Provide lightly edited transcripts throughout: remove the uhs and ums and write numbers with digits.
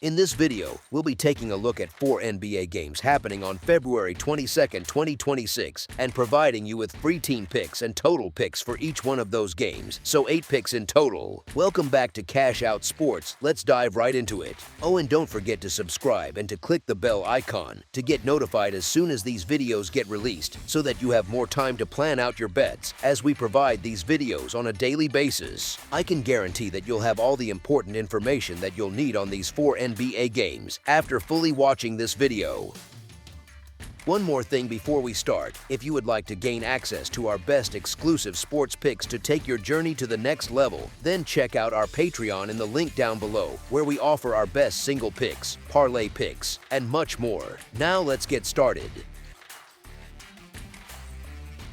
In this video, we'll be taking a look at 4 NBA games happening on February 22, 2026, and providing you with free team picks and total picks for each one of those games, so 8 picks in total. Welcome back to Cash Out Sports. Let's dive right into it. Oh, and don't forget to subscribe and to click the bell icon to get notified as soon as these videos get released, so that you have more time to plan out your bets as we provide these videos on a daily basis. I can guarantee that you'll have all the important information that you'll need on these 4 NBA games after fully watching this video. One more thing before we start: if you would like to gain access to our best exclusive sports picks to take your journey to the next level, then check out our Patreon in the link down below, where we offer our best single picks, parlay picks, and much more. Now let's get started.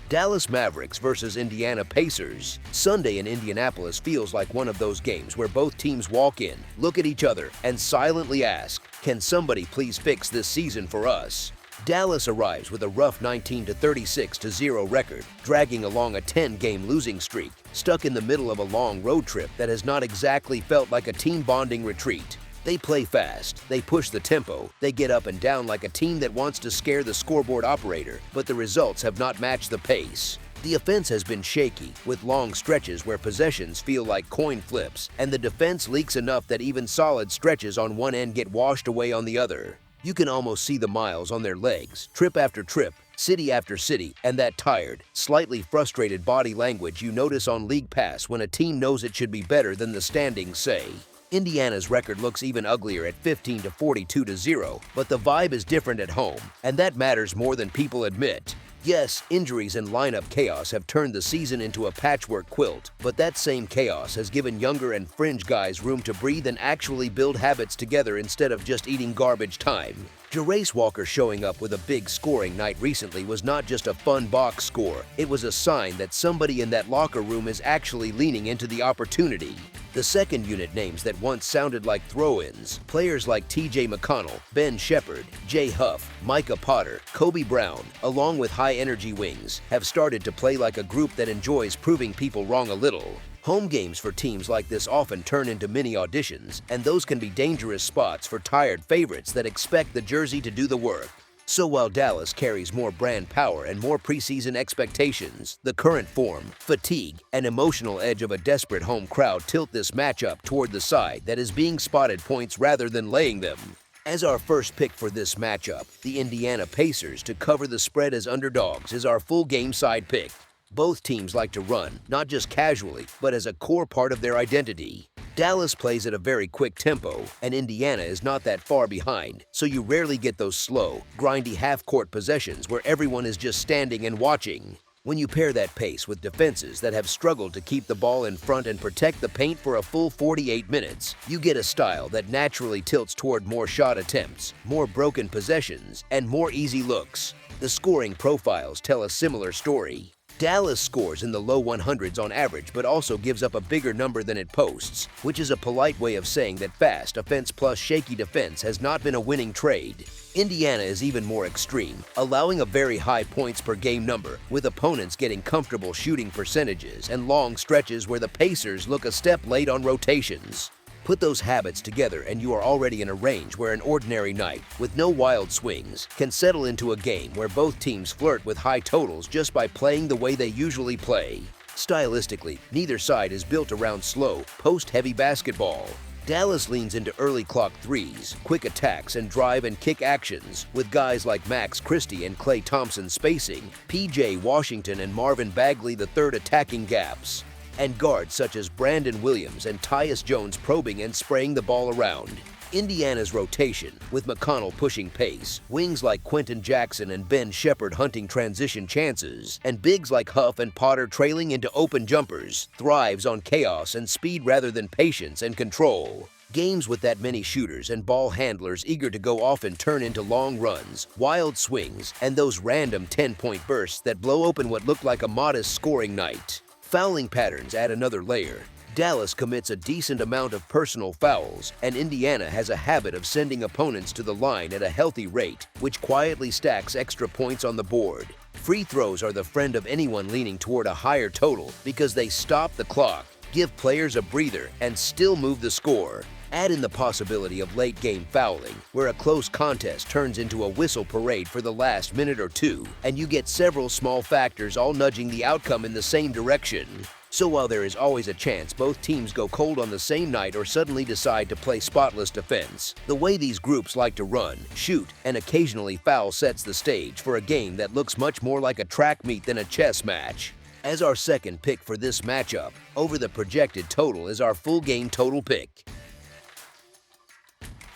Dallas Mavericks versus Indiana Pacers. Sunday in Indianapolis feels like one of those games where both teams walk in, look at each other, and silently ask, "Can somebody please fix this season for us?" Dallas arrives with a rough 19-36-0 record, dragging along a 10-game losing streak, stuck in the middle of a long road trip that has not exactly felt like a team-bonding retreat. They play fast, they push the tempo, they get up and down like a team that wants to scare the scoreboard operator, but the results have not matched the pace. The offense has been shaky, with long stretches where possessions feel like coin flips, and the defense leaks enough that even solid stretches on one end get washed away on the other. You can almost see the miles on their legs, trip after trip, city after city, and that tired, slightly frustrated body language you notice on League Pass when a team knows it should be better than the standings say. Indiana's record looks even uglier at 15-42-0, but the vibe is different at home, and that matters more than people admit. Yes, injuries and lineup chaos have turned the season into a patchwork quilt, but that same chaos has given younger and fringe guys room to breathe and actually build habits together instead of just eating garbage time. Jarace Walker showing up with a big scoring night recently was not just a fun box score, it was a sign that somebody in that locker room is actually leaning into the opportunity. The second unit names that once sounded like throw-ins, players like TJ McConnell, Ben Shepherd, Jay Huff, Micah Potter, Kobe Brown, along with high-energy wings, have started to play like a group that enjoys proving people wrong a little. Home games for teams like this often turn into mini auditions, and those can be dangerous spots for tired favorites that expect the jersey to do the work. So while Dallas carries more brand power and more preseason expectations, the current form, fatigue, and emotional edge of a desperate home crowd tilt this matchup toward the side that is being spotted points rather than laying them. As our first pick for this matchup, the Indiana Pacers to cover the spread as underdogs is our full game side pick. Both teams like to run, not just casually, but as a core part of their identity. Dallas plays at a very quick tempo, and Indiana is not that far behind, so you rarely get those slow, grindy half-court possessions where everyone is just standing and watching. When you pair that pace with defenses that have struggled to keep the ball in front and protect the paint for a full 48 minutes, you get a style that naturally tilts toward more shot attempts, more broken possessions, and more easy looks. The scoring profiles tell a similar story. Dallas scores in the low 100s on average, but also gives up a bigger number than it posts, which is a polite way of saying that fast offense plus shaky defense has not been a winning trade. Indiana is even more extreme, allowing a very high points per game number, with opponents getting comfortable shooting percentages and long stretches where the Pacers look a step late on rotations. Put those habits together and you are already in a range where an ordinary night, with no wild swings, can settle into a game where both teams flirt with high totals just by playing the way they usually play. Stylistically, neither side is built around slow, post-heavy basketball. Dallas leans into early clock threes, quick attacks, and drive and kick actions, with guys like Max Christie and Klay Thompson spacing, PJ Washington and Marvin Bagley III attacking gaps, and guards such as Brandon Williams and Tyus Jones probing and spraying the ball around. Indiana's rotation, with McConnell pushing pace, wings like Quentin Jackson and Ben Shepherd hunting transition chances, and bigs like Huff and Potter trailing into open jumpers, thrives on chaos and speed rather than patience and control. Games with that many shooters and ball handlers eager to go often turn into long runs, wild swings, and those random 10-point bursts that blow open what looked like a modest scoring night. Fouling patterns add another layer. Dallas commits a decent amount of personal fouls, and Indiana has a habit of sending opponents to the line at a healthy rate, which quietly stacks extra points on the board. Free throws are the friend of anyone leaning toward a higher total because they stop the clock, give players a breather, and still move the score. Add in the possibility of late-game fouling, where a close contest turns into a whistle parade for the last minute or two, and you get several small factors all nudging the outcome in the same direction. So while there is always a chance both teams go cold on the same night or suddenly decide to play spotless defense, the way these groups like to run, shoot, and occasionally foul sets the stage for a game that looks much more like a track meet than a chess match. As our second pick for this matchup, over the projected total is our full game total pick.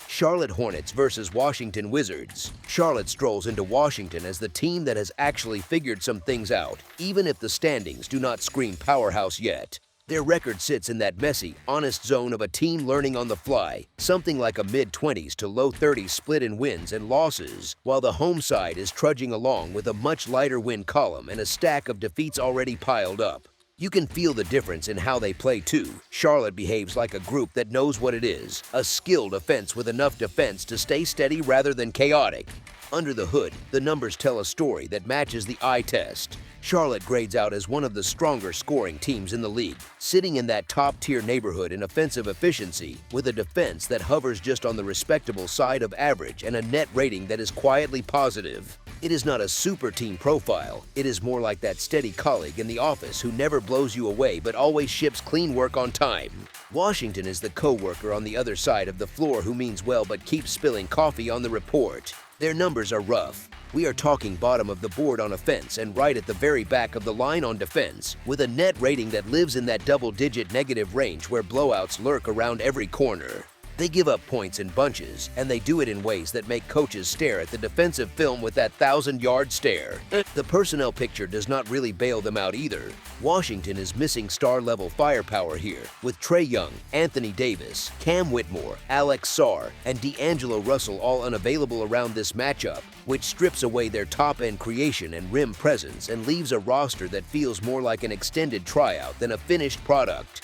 Charlotte Hornets versus Washington Wizards. Charlotte strolls into Washington as the team that has actually figured some things out, even if the standings do not scream powerhouse yet. Their record sits in that messy, honest zone of a team learning on the fly, something like a mid-20s to low 30s split in wins and losses, while the home side is trudging along with a much lighter win column and a stack of defeats already piled up. You can feel the difference in how they play too. Charlotte behaves like a group that knows what it is, a skilled offense with enough defense to stay steady rather than chaotic. Under the hood, the numbers tell a story that matches the eye test. Charlotte grades out as one of the stronger scoring teams in the league, sitting in that top-tier neighborhood in offensive efficiency, with a defense that hovers just on the respectable side of average and a net rating that is quietly positive. It is not a super team profile, it is more like that steady colleague in the office who never blows you away but always ships clean work on time. Washington is the co-worker on the other side of the floor who means well but keeps spilling coffee on the report. Their numbers are rough. We are talking bottom of the board on offense and right at the very back of the line on defense, with a net rating that lives in that double-digit negative range where blowouts lurk around every corner. They give up points in bunches, and they do it in ways that make coaches stare at the defensive film with that 1,000-yard stare. The personnel picture does not really bail them out either. Washington is missing star-level firepower here, with Trae Young, Anthony Davis, Cam Whitmore, Alex Sarr, and D'Angelo Russell all unavailable around this matchup, which strips away their top-end creation and rim presence and leaves a roster that feels more like an extended tryout than a finished product.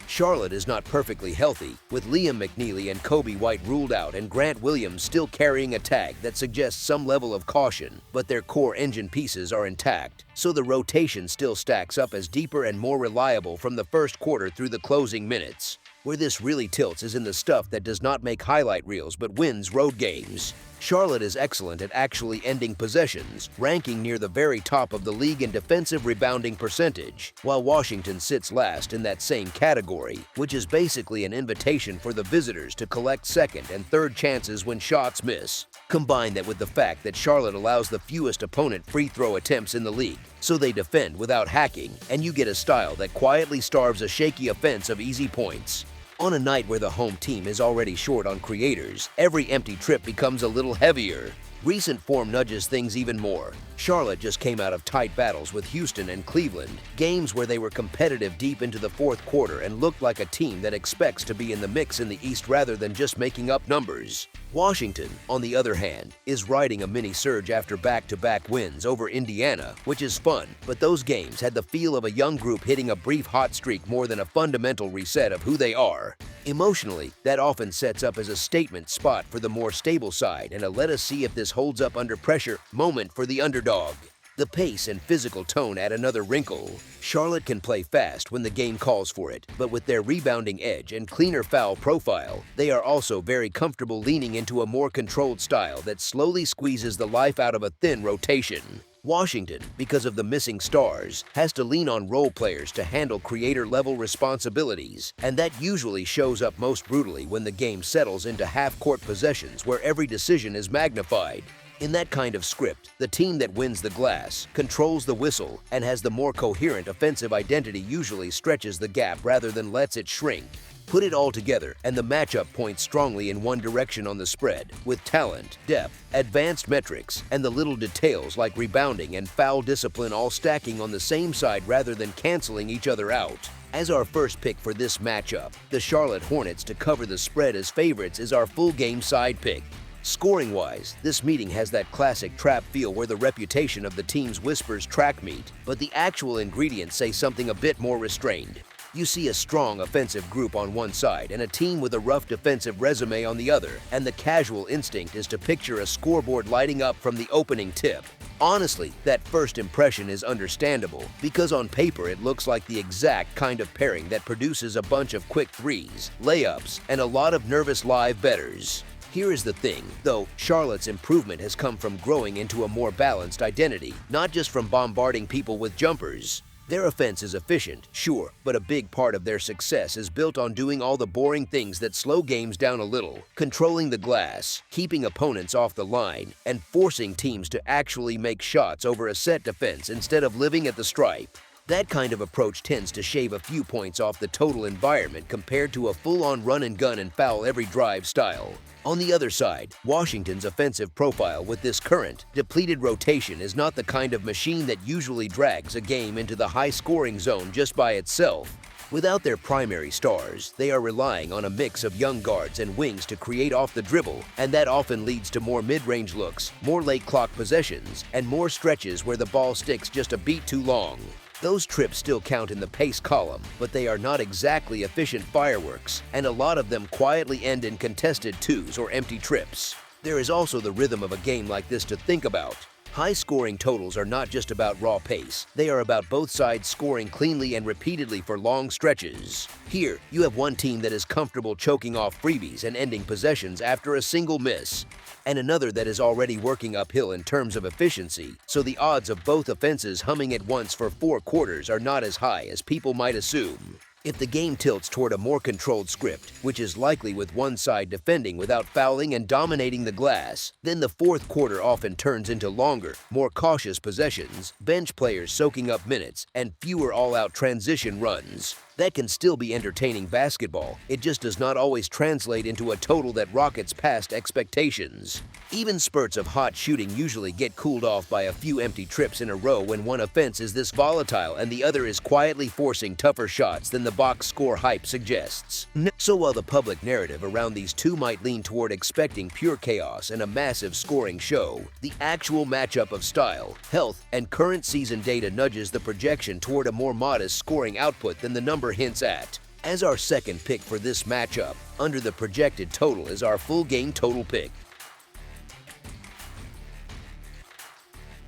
Charlotte is not perfectly healthy, with Liam McNeely and Kobe White ruled out and Grant Williams still carrying a tag that suggests some level of caution, but their core engine pieces are intact, so the rotation still stacks up as deeper and more reliable from the first quarter through the closing minutes. Where this really tilts is in the stuff that does not make highlight reels but wins road games. Charlotte is excellent at actually ending possessions, ranking near the very top of the league in defensive rebounding percentage, while Washington sits last in that same category, which is basically an invitation for the visitors to collect second and third chances when shots miss. Combine that with the fact that Charlotte allows the fewest opponent free throw attempts in the league, so they defend without hacking, and you get a style that quietly starves a shaky offense of easy points. On a night where the home team is already short on creators, every empty trip becomes a little heavier. Recent form nudges things even more. Charlotte just came out of tight battles with Houston and Cleveland, games where they were competitive deep into the fourth quarter and looked like a team that expects to be in the mix in the East rather than just making up numbers. Washington, on the other hand, is riding a mini surge after back-to-back wins over Indiana, which is fun, but those games had the feel of a young group hitting a brief hot streak more than a fundamental reset of who they are. Emotionally, that often sets up as a statement spot for the more stable side and a let us see if this holds up under pressure moment for the underdog. The pace and physical tone add another wrinkle. Charlotte can play fast when the game calls for it, but with their rebounding edge and cleaner foul profile, they are also very comfortable leaning into a more controlled style that slowly squeezes the life out of a thin rotation. Washington, because of the missing stars, has to lean on role players to handle creator-level responsibilities, and that usually shows up most brutally when the game settles into half-court possessions where every decision is magnified. In that kind of script, the team that wins the glass, controls the whistle, and has the more coherent offensive identity usually stretches the gap rather than lets it shrink. Put it all together, and the matchup points strongly in one direction on the spread, with talent, depth, advanced metrics, and the little details like rebounding and foul discipline all stacking on the same side rather than canceling each other out. As our first pick for this matchup, the Charlotte Hornets to cover the spread as favorites is our full game side pick. Scoring-wise, this meeting has that classic trap feel where the reputation of the teams whispers track meet, but the actual ingredients say something a bit more restrained. You see a strong offensive group on one side and a team with a rough defensive resume on the other, and the casual instinct is to picture a scoreboard lighting up from the opening tip. Honestly, that first impression is understandable because on paper it looks like the exact kind of pairing that produces a bunch of quick threes, layups, and a lot of nervous live bettors. Here is the thing, though, Charlotte's improvement has come from growing into a more balanced identity, not just from bombarding people with jumpers. Their offense is efficient, sure, but a big part of their success is built on doing all the boring things that slow games down a little, controlling the glass, keeping opponents off the line, and forcing teams to actually make shots over a set defense instead of living at the stripe. That kind of approach tends to shave a few points off the total environment compared to a full-on run-and-gun and foul every drive style. On the other side, Washington's offensive profile with this current, depleted rotation is not the kind of machine that usually drags a game into the high-scoring zone just by itself. Without their primary stars, they are relying on a mix of young guards and wings to create off the dribble, and that often leads to more mid-range looks, more late-clock possessions, and more stretches where the ball sticks just a beat too long. Those trips still count in the pace column, but they are not exactly efficient fireworks, and a lot of them quietly end in contested twos or empty trips. There is also the rhythm of a game like this to think about. High-scoring totals are not just about raw pace, they are about both sides scoring cleanly and repeatedly for long stretches. Here, you have one team that is comfortable choking off freebies and ending possessions after a single miss, and another that is already working uphill in terms of efficiency, so the odds of both offenses humming at once for 4 quarters are not as high as people might assume. If the game tilts toward a more controlled script, which is likely with one side defending without fouling and dominating the glass, then the fourth quarter often turns into longer, more cautious possessions, bench players soaking up minutes, and fewer all-out transition runs. That can still be entertaining basketball, it just does not always translate into a total that rockets past expectations. Even spurts of hot shooting usually get cooled off by a few empty trips in a row when one offense is this volatile and the other is quietly forcing tougher shots than the box score hype suggests. So while the public narrative around these two might lean toward expecting pure chaos and a massive scoring show, the actual matchup of style, health, and current season data nudges the projection toward a more modest scoring output than the number hints at. As our second pick for this matchup, under the projected total is our full game total pick.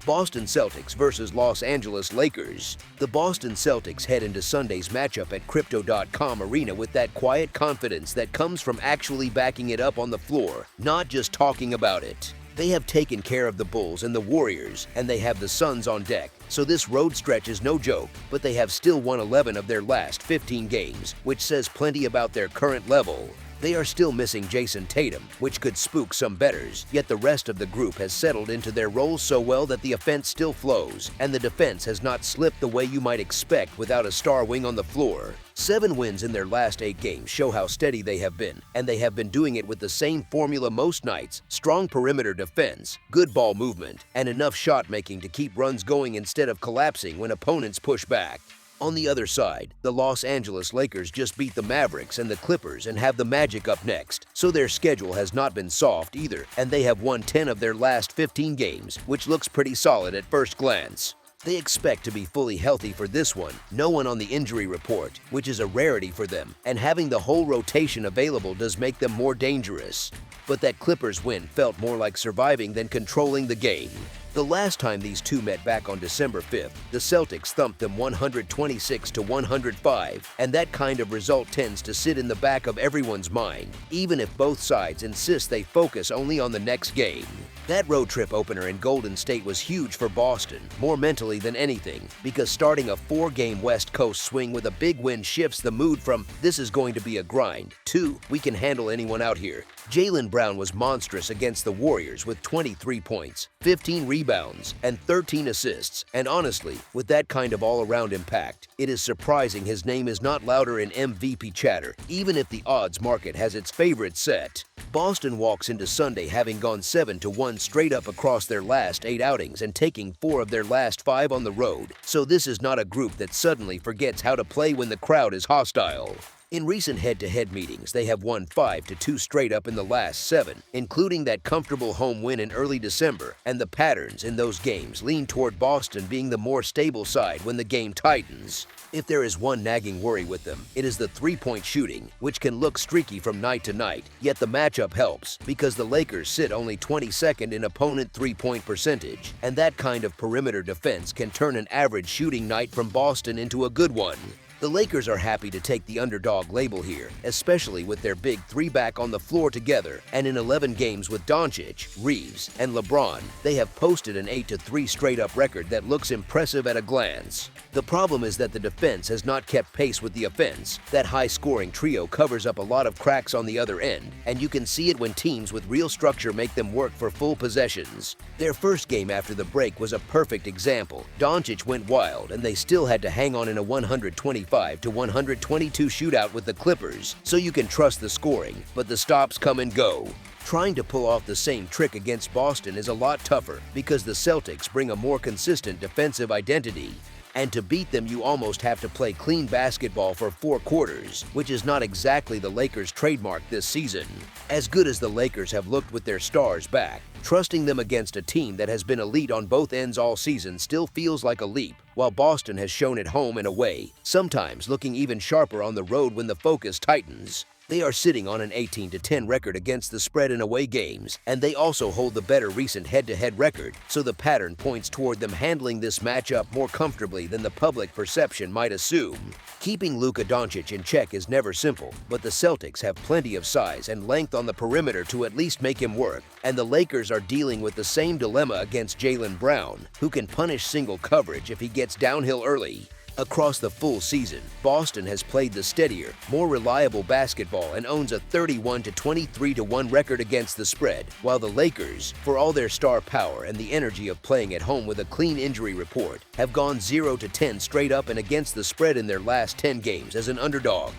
Boston Celtics versus Los Angeles Lakers. The Boston Celtics head into Sunday's matchup at Crypto.com Arena with that quiet confidence that comes from actually backing it up on the floor, not just talking about it. They have taken care of the Bulls and the Warriors, and they have the Suns on deck, so this road stretch is no joke, but they have still won 11 of their last 15 games, which says plenty about their current level. They are still missing Jason Tatum, which could spook some bettors, yet the rest of the group has settled into their roles so well that the offense still flows, and the defense has not slipped the way you might expect without a star wing on the floor. 7 wins in their last 8 games show how steady they have been, and they have been doing it with the same formula most nights: strong perimeter defense, good ball movement, and enough shot making to keep runs going instead of collapsing when opponents push back. On the other side, the Los Angeles Lakers just beat the Mavericks and the Clippers and have the Magic up next, so their schedule has not been soft either, and they have won 10 of their last 15 games, which looks pretty solid at first glance. They expect to be fully healthy for this one, no one on the injury report, which is a rarity for them, and having the whole rotation available does make them more dangerous. But that Clippers win felt more like surviving than controlling the game. The last time these two met back on December 5th, the Celtics thumped them 126-105, and that kind of result tends to sit in the back of everyone's mind, even if both sides insist they focus only on the next game. That road trip opener in Golden State was huge for Boston, more mentally than anything, because starting a 4-game West Coast swing with a big win shifts the mood from "this is going to be a grind" to "we can handle anyone out here." Jaylen Brown was monstrous against the Warriors with 23 points, 15 rebounds, and 13 assists, and honestly, with that kind of all-around impact, it is surprising his name is not louder in MVP chatter, even if the odds market has its favorite set. Boston walks into Sunday having gone 7-1 straight up across their last 8 outings and taking 4 of their last 5 on the road, so this is not a group that suddenly forgets how to play when the crowd is hostile. In recent head-to-head meetings, they have won 5-2 straight up in the last 7, including that comfortable home win in early December, and the patterns in those games lean toward Boston being the more stable side when the game tightens. If there is one nagging worry with them, it is the three-point shooting, which can look streaky from night to night, yet the matchup helps because the Lakers sit only 22nd in opponent three-point percentage, and that kind of perimeter defense can turn an average shooting night from Boston into a good one. The Lakers are happy to take the underdog label here, especially with their big three back on the floor together, and in 11 games with Doncic, Reeves, and LeBron, they have posted an 8-3 straight-up record that looks impressive at a glance. The problem is that the defense has not kept pace with the offense. That high-scoring trio covers up a lot of cracks on the other end, and you can see it when teams with real structure make them work for full possessions. Their first game after the break was a perfect example. Doncic went wild, and they still had to hang on in a 125-122 shootout with the Clippers, so you can trust the scoring, but the stops come and go. Trying to pull off the same trick against Boston is a lot tougher because the Celtics bring a more consistent defensive identity. And to beat them, you almost have to play clean basketball for 4 quarters, which is not exactly the Lakers' trademark this season. As good as the Lakers have looked with their stars back, trusting them against a team that has been elite on both ends all season still feels like a leap, while Boston has shown at home and away, sometimes looking even sharper on the road when the focus tightens. They are sitting on an 18-10 record against the spread in away games, and they also hold the better recent head-to-head record, so the pattern points toward them handling this matchup more comfortably than the public perception might assume. Keeping Luka Doncic in check is never simple, but the Celtics have plenty of size and length on the perimeter to at least make him work, and the Lakers are dealing with the same dilemma against Jaylen Brown, who can punish single coverage if he gets downhill early. Across the full season, Boston has played the steadier, more reliable basketball and owns a 31-23-1 record against the spread, while the Lakers, for all their star power and the energy of playing at home with a clean injury report, have gone 0-10 straight up and against the spread in their last 10 games as an underdog.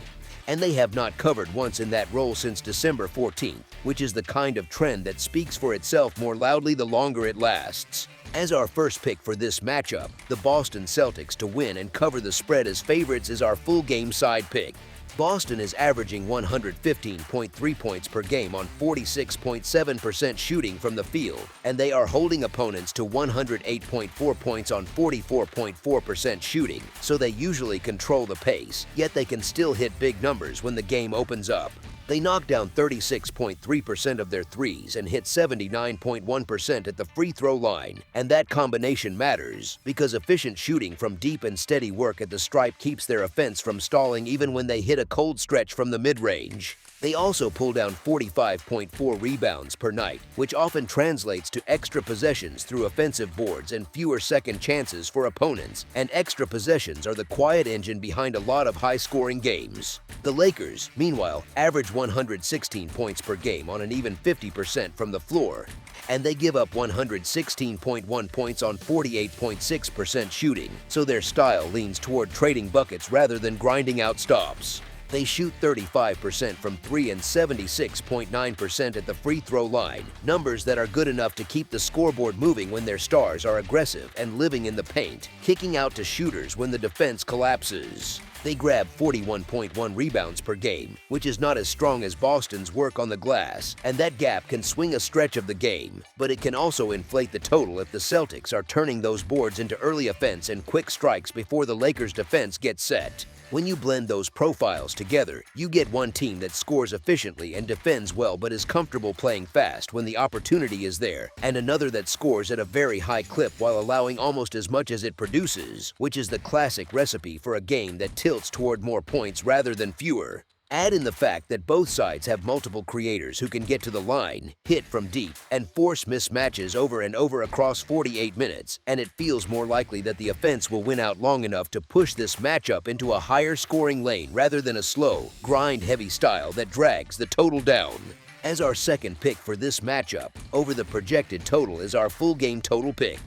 And they have not covered once in that role since December 14th, which is the kind of trend that speaks for itself more loudly the longer it lasts. As our first pick for this matchup, the Boston Celtics to win and cover the spread as favorites is our full game side pick. Boston is averaging 115.3 points per game on 46.7% shooting from the field, and they are holding opponents to 108.4 points on 44.4% shooting, so they usually control the pace, yet they can still hit big numbers when the game opens up. They knock down 36.3% of their threes and hit 79.1% at the free throw line, and that combination matters because efficient shooting from deep and steady work at the stripe keeps their offense from stalling even when they hit a cold stretch from the mid-range. They also pull down 45.4 rebounds per night, which often translates to extra possessions through offensive boards and fewer second chances for opponents, and extra possessions are the quiet engine behind a lot of high-scoring games. The Lakers, meanwhile, average 116 points per game on an even 50% from the floor, and they give up 116.1 points on 48.6% shooting, so their style leans toward trading buckets rather than grinding out stops. They shoot 35% from 3 and 76.9% at the free throw line, numbers that are good enough to keep the scoreboard moving when their stars are aggressive and living in the paint, kicking out to shooters when the defense collapses. They grab 41.1 rebounds per game, which is not as strong as Boston's work on the glass, and that gap can swing a stretch of the game, but it can also inflate the total if the Celtics are turning those boards into early offense and quick strikes before the Lakers' defense gets set. When you blend those profiles together, you get one team that scores efficiently and defends well but is comfortable playing fast when the opportunity is there, and another that scores at a very high clip while allowing almost as much as it produces, which is the classic recipe for a game that tilts toward more points rather than fewer. Add in the fact that both sides have multiple creators who can get to the line, hit from deep, and force mismatches over and over across 48 minutes, and it feels more likely that the offense will win out long enough to push this matchup into a higher scoring lane rather than a slow, grind-heavy style that drags the total down. As our second pick for this matchup, over the projected total is our full game total pick.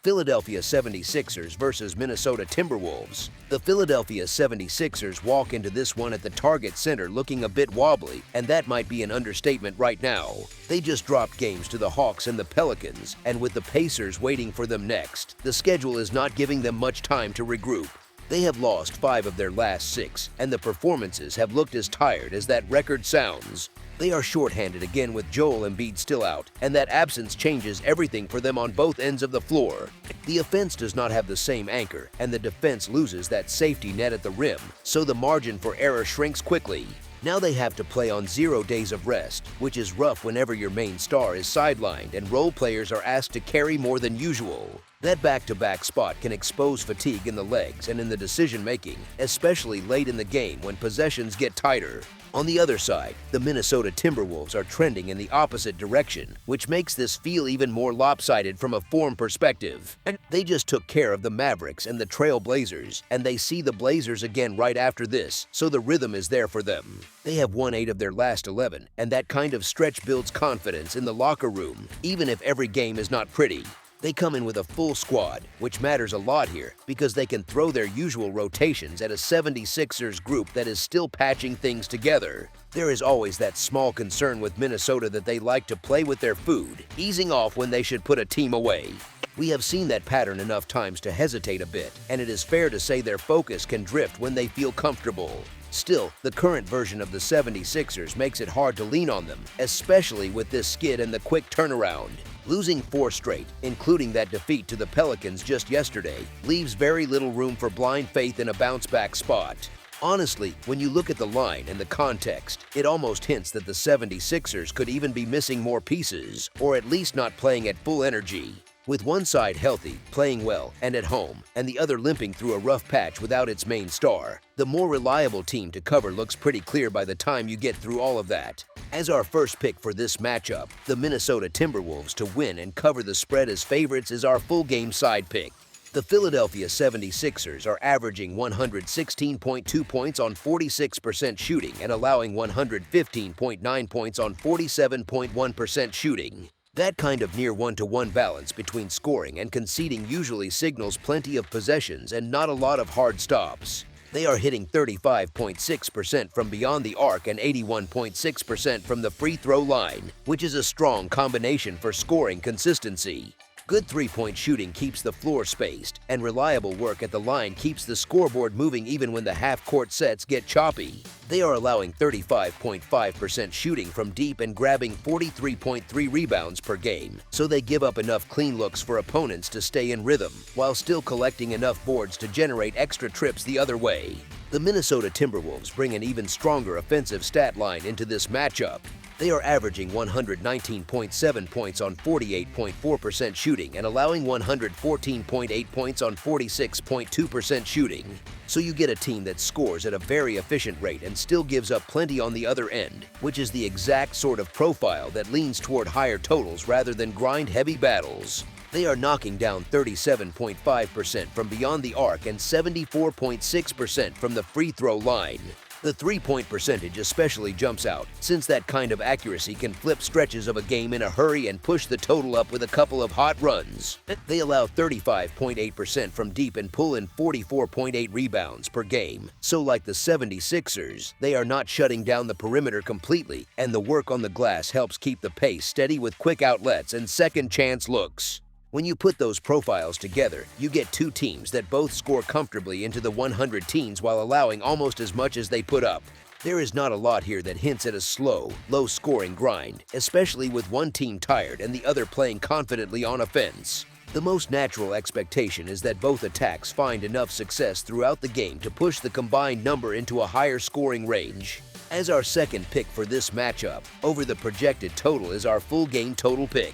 Philadelphia 76ers versus Minnesota Timberwolves. The Philadelphia 76ers walk into this one at the Target Center looking a bit wobbly, and that might be an understatement right now. They just dropped games to the Hawks and the Pelicans, and with the Pacers waiting for them next, the schedule is not giving them much time to regroup. They have lost 5 of their last 6, and the performances have looked as tired as that record sounds. They are shorthanded again with Joel Embiid still out, and that absence changes everything for them on both ends of the floor. The offense does not have the same anchor, and the defense loses that safety net at the rim, so the margin for error shrinks quickly. Now they have to play on 0 days of rest, which is rough whenever your main star is sidelined and role players are asked to carry more than usual. That back-to-back spot can expose fatigue in the legs and in the decision-making, especially late in the game when possessions get tighter. On the other side, the Minnesota Timberwolves are trending in the opposite direction, which makes this feel even more lopsided from a form perspective. They just took care of the Mavericks and the Trail Blazers, and they see the Blazers again right after this, so the rhythm is there for them. They have won 8 of their last 11, and that kind of stretch builds confidence in the locker room, even if every game is not pretty. They come in with a full squad, which matters a lot here because they can throw their usual rotations at a 76ers group that is still patching things together. There is always that small concern with Minnesota that they like to play with their food, easing off when they should put a team away. We have seen that pattern enough times to hesitate a bit, and it is fair to say their focus can drift when they feel comfortable. Still, the current version of the 76ers makes it hard to lean on them, especially with this skid and the quick turnaround. Losing 4 straight, including that defeat to the Pelicans just yesterday, leaves very little room for blind faith in a bounce-back spot. Honestly, when you look at the line and the context, it almost hints that the 76ers could even be missing more pieces, or at least not playing at full energy. With one side healthy, playing well, and at home, and the other limping through a rough patch without its main star, the more reliable team to cover looks pretty clear by the time you get through all of that. As our first pick for this matchup, the Minnesota Timberwolves to win and cover the spread as favorites is our full-game side pick. The Philadelphia 76ers are averaging 116.2 points on 46% shooting and allowing 115.9 points on 47.1% shooting. That kind of near one-to-one balance between scoring and conceding usually signals plenty of possessions and not a lot of hard stops. They are hitting 35.6% from beyond the arc and 81.6% from the free throw line, which is a strong combination for scoring consistency. Good three-point shooting keeps the floor spaced, and reliable work at the line keeps the scoreboard moving even when the half-court sets get choppy. They are allowing 35.5% shooting from deep and grabbing 43.3 rebounds per game, so they give up enough clean looks for opponents to stay in rhythm, while still collecting enough boards to generate extra trips the other way. The Minnesota Timberwolves bring an even stronger offensive stat line into this matchup. They are averaging 119.7 points on 48.4% shooting and allowing 114.8 points on 46.2% shooting. So you get a team that scores at a very efficient rate and still gives up plenty on the other end, which is the exact sort of profile that leans toward higher totals rather than grind-heavy battles. They are knocking down 37.5% from beyond the arc and 74.6% from the free throw line. The three-point percentage especially jumps out, since that kind of accuracy can flip stretches of a game in a hurry and push the total up with a couple of hot runs. They allow 35.8% from deep and pull in 44.8 rebounds per game. So like the 76ers, they are not shutting down the perimeter completely, and the work on the glass helps keep the pace steady with quick outlets and second-chance looks. When you put those profiles together, you get two teams that both score comfortably into the 100 teens while allowing almost as much as they put up. There is not a lot here that hints at a slow, low-scoring grind, especially with one team tired and the other playing confidently on offense. The most natural expectation is that both attacks find enough success throughout the game to push the combined number into a higher scoring range. As our second pick for this matchup, over the projected total is our full game total pick.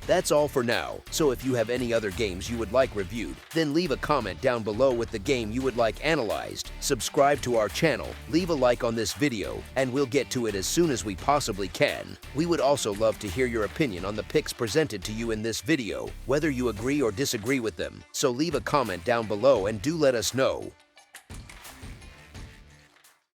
That's all for now, so if you have any other games you would like reviewed, then leave a comment down below with the game you would like analyzed, subscribe to our channel, leave a like on this video, and we'll get to it as soon as we possibly can. We would also love to hear your opinion on the picks presented to you in this video, whether you agree or disagree with them, so leave a comment down below and do let us know.